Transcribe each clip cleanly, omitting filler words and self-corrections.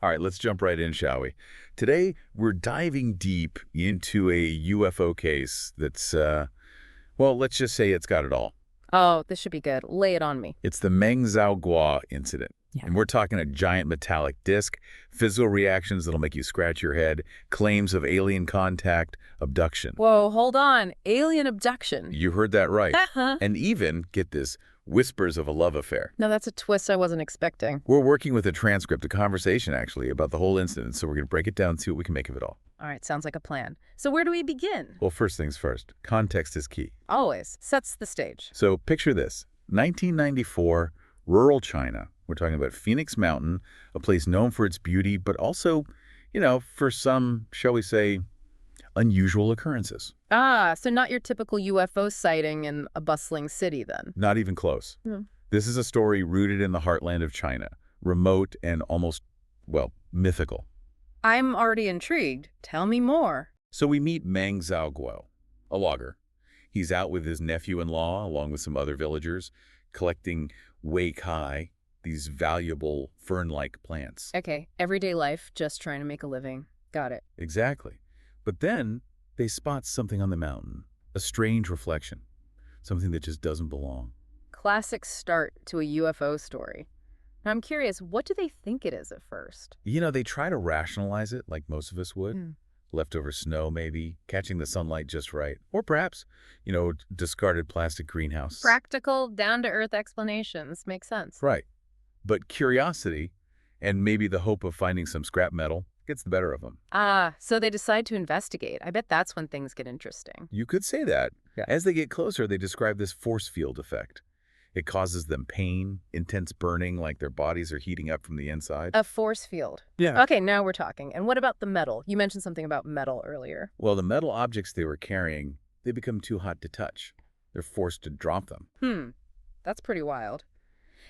All right, let's jump right in, shall we? Today, we're diving deep into a UFO case that's, well, let's just say it's got it all. Oh, this should be good. Lay it on me. It's the Meng Zhaoguo incident. Yeah. And we're talking a giant metallic disc, physical reactions that'll make you scratch your head, claims of alien contact, abduction. Whoa, hold on. Alien abduction. You heard that right. Uh-huh. And even, get this, whispers of a love affair. No, that's a twist I wasn't expecting. We're working with a transcript, a conversation, actually, about the whole incident, so we're going to break it down and see what we can make of it all. All right, sounds like a plan. So where do we begin? Well, first things first, context is key. Always. Sets the stage. So picture this, 1994, rural China. We're talking about Phoenix Mountain, a place known for its beauty, but also, for some, shall we say, unusual occurrences. Ah, so not your typical UFO sighting in a bustling city then. Not even close. Hmm. This is a story rooted in the heartland of China, remote and almost, well, mythical. I'm already intrigued. Tell me more. So we meet Meng Zhaoguo, a logger. He's out with his nephew-in-law, along with some other villagers, collecting wei-kai, these valuable fern-like plants. Okay, everyday life, just trying to make a living. Got it. Exactly. But then they spot something on the mountain, a strange reflection, something that just doesn't belong. Classic start to a UFO story. Now I'm curious, what do they think it is at first? They try to rationalize it like most of us would. Hmm. Leftover snow, maybe, catching the sunlight just right. Or perhaps, discarded plastic greenhouse. Practical, down-to-earth explanations. Makes sense. Right. But curiosity, and maybe the hope of finding some scrap metal, gets the better of them. Ah, so they decide to investigate. I bet that's when things get interesting. You could say that. Yeah. As they get closer, they describe this force field effect. It causes them pain, intense burning, like their bodies are heating up from the inside. A force field. Yeah. Okay, now we're talking. And what about the metal? You mentioned something about metal earlier. Well, the metal objects they were carrying, they become too hot to touch. They're forced to drop them. That's pretty wild.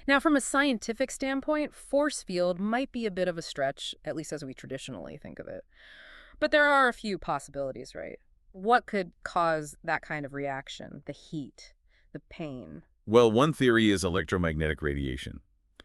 Now, from a scientific standpoint, force field might be a bit of a stretch, at least as we traditionally think of it. But there are a few possibilities, right? What could cause that kind of reaction? The heat, the pain. Well, one theory is electromagnetic radiation.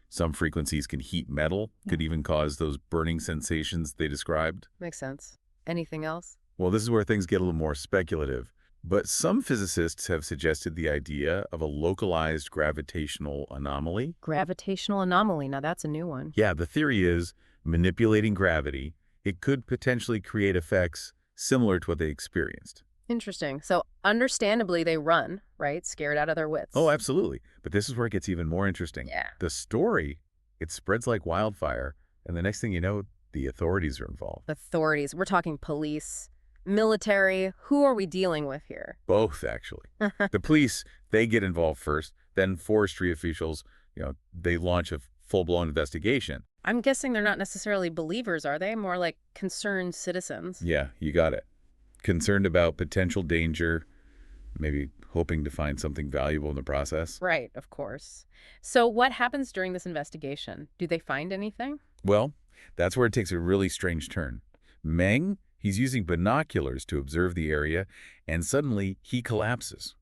Some frequencies can heat metal, could even cause those burning sensations they described. Makes sense. Anything else? Well, this is where things get a little more speculative. But some physicists have suggested the idea of a localized gravitational anomaly. Gravitational anomaly. Now, that's a new one. Yeah, the theory is manipulating gravity, it could potentially create effects similar to what they experienced. Interesting. So, understandably, they run, right? Scared out of their wits. Oh, absolutely. But this is where it gets even more interesting. Yeah. The story, it spreads like wildfire, and the next thing you know, the authorities are involved. Authorities. We're talking police, military. Who are we dealing with here? Both, actually. The police, they get involved first, then forestry officials, they launch a full-blown investigation. I'm guessing they're not necessarily believers, are they? More like concerned citizens. Yeah, you got it. Concerned about potential danger, maybe hoping to find something valuable in the process. Right, of course. So what happens during this investigation? Do they find anything? Well, that's where it takes a really strange turn. Meng, he's using binoculars to observe the area, and suddenly he collapses,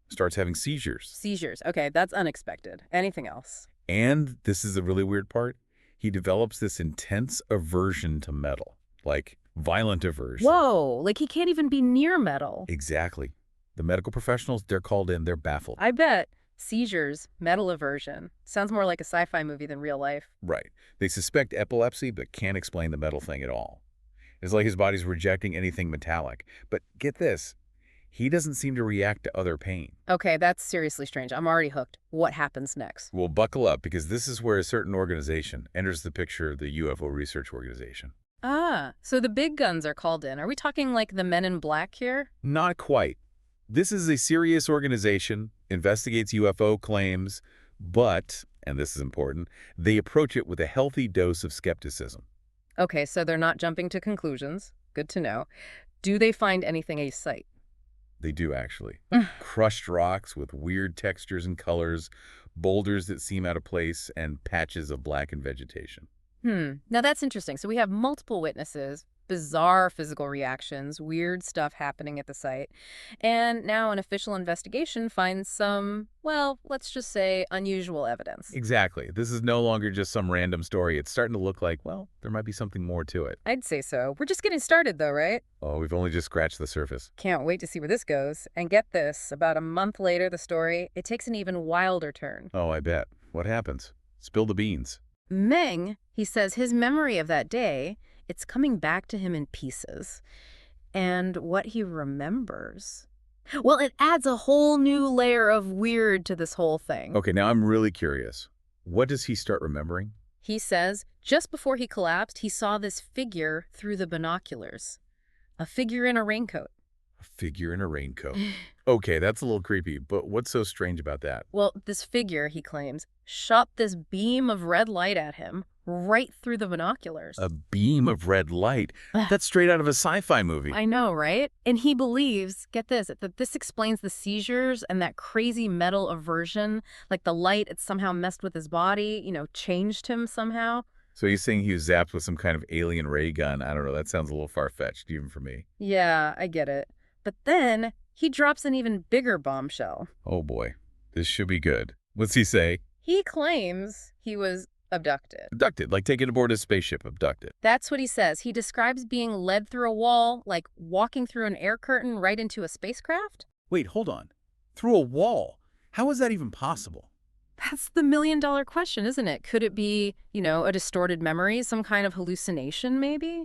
starts having seizures. Seizures. Okay, that's unexpected. Anything else? And this is the really weird part. He develops this intense aversion to metal, like violent aversion. Whoa, like he can't even be near metal. Exactly. The medical professionals, they're called in, they're baffled. I bet. Seizures, metal aversion. Sounds more like a sci-fi movie than real life. Right. They suspect epilepsy, but can't explain the metal thing at all. It's like his body's rejecting anything metallic. But get this, he doesn't seem to react to other pain. Okay, that's seriously strange. I'm already hooked. What happens next? Well, buckle up, because this is where a certain organization enters the picture, the UFO Research Organization. Ah, so the big guns are called in. Are we talking like the Men in Black here? Not quite. This is a serious organization, investigates UFO claims, but, and this is important, they approach it with a healthy dose of skepticism. Okay, so they're not jumping to conclusions. Good to know. Do they find anything a sight? They do, actually. Crushed rocks with weird textures and colors, boulders that seem out of place, and patches of blackened vegetation. Now that's interesting. So we have multiple witnesses, bizarre physical reactions, weird stuff happening at the site. And now an official investigation finds some, well, let's just say unusual evidence. Exactly. This is no longer just some random story. It's starting to look like, well, there might be something more to it. I'd say so. We're just getting started though, right? Oh, we've only just scratched the surface. Can't wait to see where this goes. And get this, about a month later, the story, it takes an even wilder turn. Oh, I bet. What happens? Spill the beans. Meng, he says his memory of that day, it's coming back to him in pieces. And what he remembers, well, it adds a whole new layer of weird to this whole thing. Okay, now I'm really curious. What does he start remembering? He says just before he collapsed, he saw this figure through the binoculars. A figure in a raincoat. A figure in a raincoat. Okay, that's a little creepy, but what's so strange about that? Well, this figure, he claims, shot this beam of red light at him right through the binoculars. A beam of red light? That's straight out of a sci-fi movie. I know, right? And he believes, get this, that this explains the seizures and that crazy metal aversion, like the light, it somehow messed with his body, changed him somehow. So he's saying he was zapped with some kind of alien ray gun. I don't know, that sounds a little far-fetched, even for me. Yeah, I get it. But then he drops an even bigger bombshell. Oh boy, this should be good. What's he say? He claims he was abducted. Abducted, like taken aboard a spaceship, abducted. That's what he says. He describes being led through a wall, like walking through an air curtain right into a spacecraft. Wait, hold on. Through a wall? How is that even possible? That's the million-dollar question, isn't it? Could it be, a distorted memory, some kind of hallucination maybe?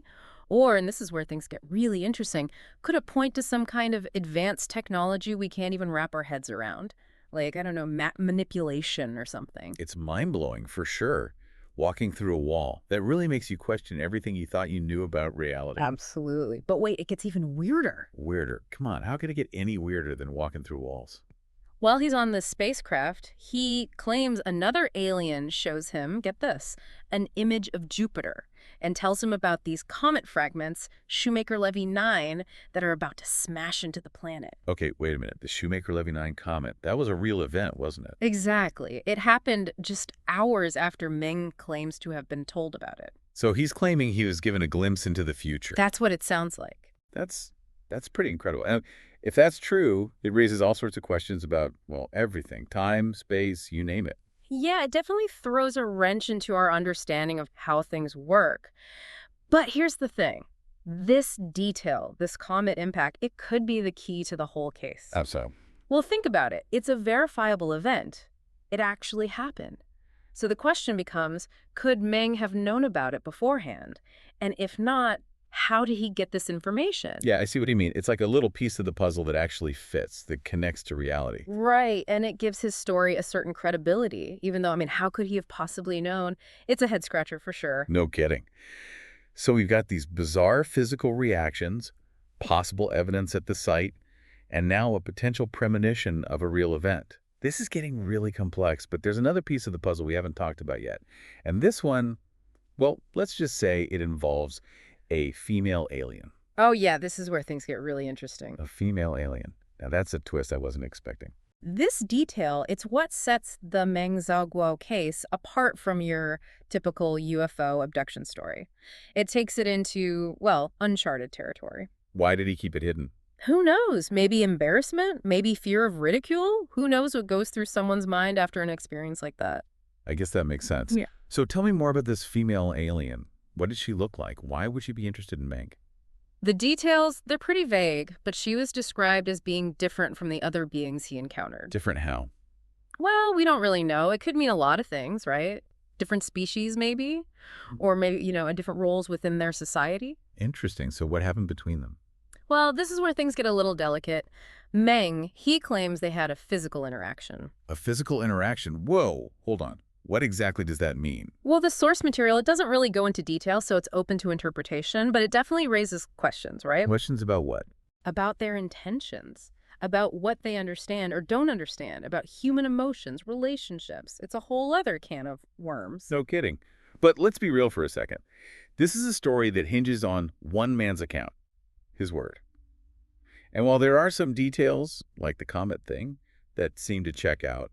Or, and this is where things get really interesting, could it point to some kind of advanced technology we can't even wrap our heads around? Like, I don't know, manipulation or something. It's mind-blowing, for sure. Walking through a wall. That really makes you question everything you thought you knew about reality. Absolutely. But wait, it gets even weirder. Weirder. Come on, how could it get any weirder than walking through walls? While he's on this spacecraft, he claims another alien shows him, get this, an image of Jupiter and tells him about these comet fragments, Shoemaker-Levy 9, that are about to smash into the planet. Okay, wait a minute. The Shoemaker-Levy 9 comet, that was a real event, wasn't it? Exactly. It happened just hours after Meng claims to have been told about it. So he's claiming he was given a glimpse into the future. That's what it sounds like. That's pretty incredible. And if that's true, it raises all sorts of questions about, well, everything. Time, space, you name it. Yeah, it definitely throws a wrench into our understanding of how things work. But here's the thing. This detail, this comet impact, it could be the key to the whole case. How so? Well, think about it. It's a verifiable event. It actually happened. So the question becomes, could Meng have known about it beforehand? And if not, how did he get this information? Yeah, I see what you mean. It's like a little piece of the puzzle that actually fits, that connects to reality. Right, and it gives his story a certain credibility, even though, how could he have possibly known? It's a head-scratcher for sure. No kidding. So we've got these bizarre physical reactions, possible evidence at the site, and now a potential premonition of a real event. This is getting really complex, but there's another piece of the puzzle we haven't talked about yet. And this one, well, let's just say it involves a female alien. Oh, yeah, this is where things get really interesting. A female alien. Now, that's a twist I wasn't expecting. This detail, it's what sets the Meng Zhaoguo case apart from your typical UFO abduction story. It takes it into, well, uncharted territory. Why did he keep it hidden? Who knows? Maybe embarrassment? Maybe fear of ridicule? Who knows what goes through someone's mind after an experience like that? I guess that makes sense. Yeah. So tell me more about this female alien. What did she look like? Why would she be interested in Meng? The details, they're pretty vague, but she was described as being different from the other beings he encountered. Different how? Well, we don't really know. It could mean a lot of things, right? Different species, maybe? Or maybe, different roles within their society. Interesting. So what happened between them? Well, this is where things get a little delicate. Meng, he claims they had a physical interaction. A physical interaction? Whoa, hold on. What exactly does that mean? Well, the source material, it doesn't really go into detail, so it's open to interpretation, but it definitely raises questions, right? Questions about what? About their intentions, about what they understand or don't understand, about human emotions, relationships. It's a whole other can of worms. No kidding. But let's be real for a second. This is a story that hinges on one man's account, his word. And while there are some details, like the comet thing, that seem to check out,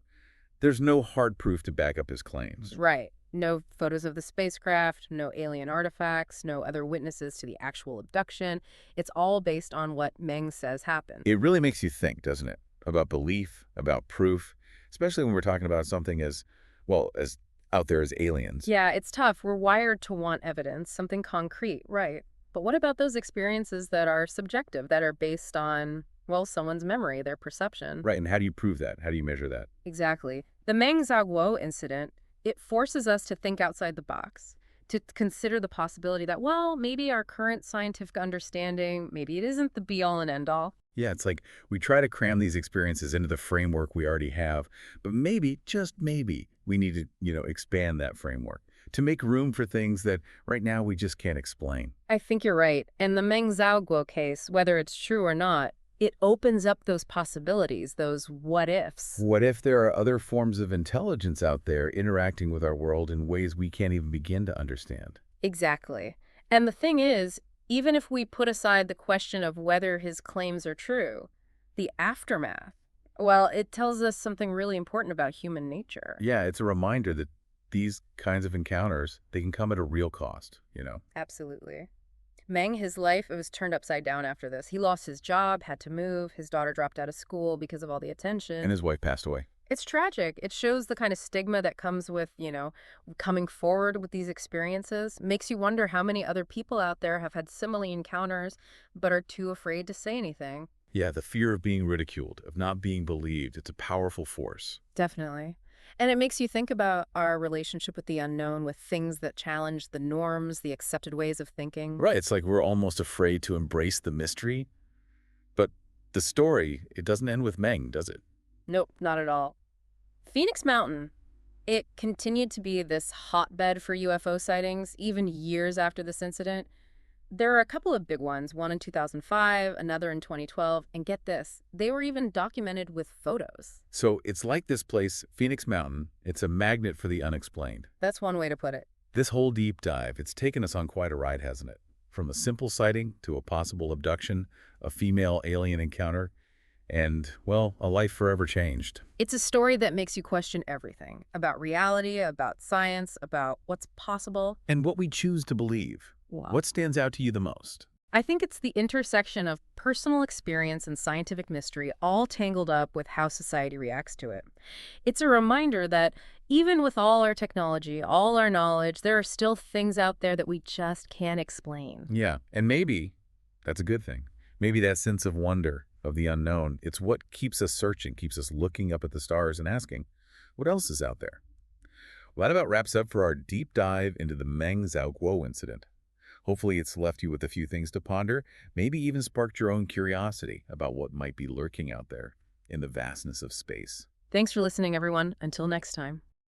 there's no hard proof to back up his claims. Right. No photos of the spacecraft, no alien artifacts, no other witnesses to the actual abduction. It's all based on what Meng says happened. It really makes you think, doesn't it? About belief, about proof, especially when we're talking about something as, well, as out there as aliens. Yeah, it's tough. We're wired to want evidence, something concrete, right? But what about those experiences that are subjective, that are based on, well, someone's memory, their perception? Right, and how do you prove that? How do you measure that? Exactly. The Meng Zhaoguo incident, it forces us to think outside the box, to consider the possibility that, well, maybe our current scientific understanding, maybe it isn't the be-all and end-all. Yeah, it's like we try to cram these experiences into the framework we already have, but maybe, just maybe, we need to, expand that framework to make room for things that right now we just can't explain. I think you're right. And the Meng Zhaoguo case, whether it's true or not, it opens up those possibilities, those what ifs. What if there are other forms of intelligence out there interacting with our world in ways we can't even begin to understand? Exactly. And the thing is, even if we put aside the question of whether his claims are true, the aftermath, well, it tells us something really important about human nature. Yeah, it's a reminder that these kinds of encounters, they can come at a real cost. Absolutely. Meng, his life, it was turned upside down after this. He lost his job, had to move, his daughter dropped out of school because of all the And attention. his wife passed away. It's tragic. It shows the kind of stigma that comes with, coming forward with these experiences. Makes you wonder how many other people out there have had similar encounters but are too afraid to say anything. Yeah, the fear of being ridiculed, of not being believed, it's a powerful force. Definitely. And it makes you think about our relationship with the unknown, with things that challenge the norms, the accepted ways of thinking. Right, it's like we're almost afraid to embrace the mystery. But the story, it doesn't end with Meng, does it? Nope, not at all. Phoenix Mountain, it continued to be this hotbed for UFO sightings, even years after this incident. There are a couple of big ones, one in 2005, another in 2012, and get this, they were even documented with photos. So it's like this place, Phoenix Mountain, it's a magnet for the unexplained. That's one way to put it. This whole deep dive, it's taken us on quite a ride, hasn't it? From a simple sighting to a possible abduction, a female alien encounter, and, well, a life forever changed. It's a story that makes you question everything about reality, about science, about what's possible. And what we choose to believe. Wow. What stands out to you the most? I think it's the intersection of personal experience and scientific mystery all tangled up with how society reacts to it. It's a reminder that even with all our technology, all our knowledge, there are still things out there that we just can't explain. Yeah, and maybe that's a good thing. Maybe that sense of wonder, of the unknown, it's what keeps us searching, keeps us looking up at the stars and asking, what else is out there? Well, that about wraps up for our deep dive into the Meng Zhaoguo incident. Hopefully it's left you with a few things to ponder, maybe even sparked your own curiosity about what might be lurking out there in the vastness of space. Thanks for listening, everyone. Until next time.